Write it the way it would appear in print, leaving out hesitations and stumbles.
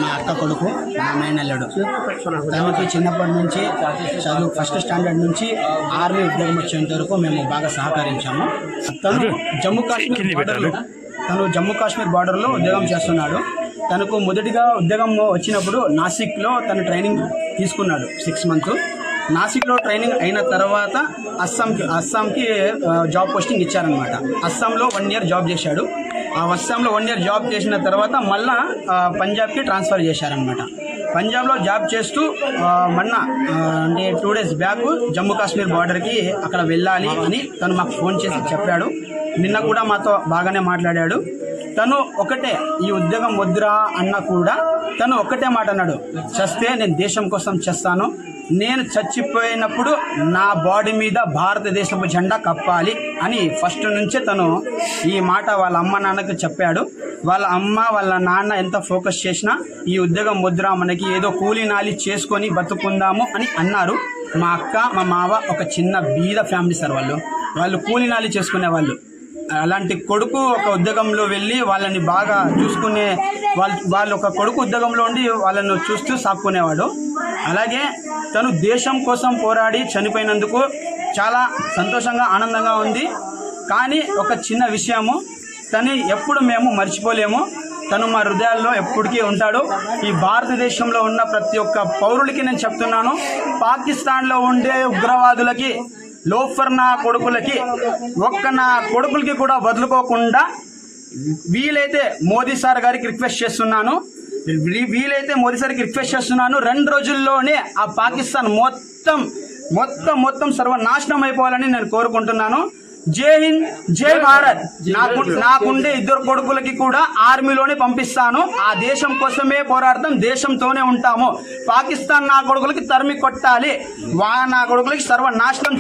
మా అక్క కొడుకు, మా మేనల్లుడు. తనకి చిన్నప్పటి నుంచి చదువు ఫస్ట్ స్టాండర్డ్ నుంచి ఆర్మీ ఉద్యోగం వచ్చేంత వరకు మేము బాగా సహకరించాము. తను జమ్మూ కాశ్మీర్ బార్డర్లో ఉద్యోగం చేస్తున్నాడు. తనకు మొదటిగా ఉద్యోగం వచ్చినప్పుడు నాసిక్లో తను ట్రైనింగ్ తీసుకున్నాడు 6 months. నాసిక్లో ట్రైనింగ్ అయిన తర్వాత అస్సాంకి జాబ్ పోస్టింగ్ ఇచ్చారనమాట. అస్సాంలో 1 year జాబ్ చేశాడు. ఆ అస్సాంలో 1 year జాబ్ చేసిన తర్వాత మళ్ళా పంజాబ్కి ట్రాన్స్ఫర్ చేశారనమాట. పంజాబ్లో జాబ్ చేస్తూ మొన్న అంటే 2 days బ్యాక్ జమ్మూ కాశ్మీర్ బార్డర్కి అక్కడ వెళ్ళాలి అని తను మాకు ఫోన్ చేసి చెప్పాడు. నిన్న కూడా మాతో బాగానే మాట్లాడాడు. తను ఒకటే, ఈ ఉద్యోగం వద్దురా అన్న కూడా తను ఒకటే మాట అన్నాడు, చస్తే నేను దేశం కోసం చేస్తాను, నేను చచ్చిపోయినప్పుడు నా బాడీ మీద భారతదేశపు జెండా కప్పాలి అని ఫస్ట్ నుంచే తను ఈ మాట వాళ్ళ అమ్మ నాన్నకు చెప్పాడు. వాళ్ళ అమ్మ వాళ్ళ నాన్న ఎంత ఫోకస్ చేసినా ఈ ఉద్యోగం వద్దురా, మనకి ఏదో కూలీ నాలి చేసుకొని బతుకుందాము అని అన్నారు. మా అక్క మా మావ ఒక చిన్న బీద ఫ్యామిలీ సార్. వాళ్ళు కూలీ నాలి చేసుకునే వాళ్ళు. అలాంటి కొడుకు ఒక ఉద్యోగంలో వెళ్ళి వాళ్ళని బాగా చూసుకునే వాళ్ళు ఒక కొడుకు ఉద్యోగంలో ఉండి వాళ్ళను చూస్తూ సాక్కునేవాడు. అలాగే తను దేశం కోసం పోరాడి చనిపోయినందుకు చాలా సంతోషంగా ఆనందంగా ఉంది. కానీ ఒక చిన్న విషయము, తను ఎప్పుడు మేము మర్చిపోలేము. తను మా హృదయాల్లో ఎప్పటికీ ఉంటాడు. ఈ భారతదేశంలో ఉన్న ప్రతి ఒక్క పౌరులకి నేను చెప్తున్నాను, పాకిస్తాన్లో ఉండే ఉగ్రవాదులకి, లోఫర్ నా కొడుకులకి, నా కొడుకులకి కూడా వదులుకోకుండా వీలైతే మోదీ సార్ గారికి రిక్వెస్ట్ చేస్తున్నాను 2 రోజుల్లోనే ఆ పాకిస్తాన్ మొత్తం సర్వనాశనం అయిపోవాలని నేను కోరుకుంటున్నాను. జై హింద్, జై భారత్. నాకుండే 2 కొడుకులకి కూడా ఆర్మీలోనే పంపిస్తాను. ఆ దేశం కోసమే పోరాడతాం, దేశంతోనే ఉంటాము. పాకిస్తాన్ నా కొడుకులకి తరిమి కొట్టాలి, నా కొడుకులకి సర్వనాశనం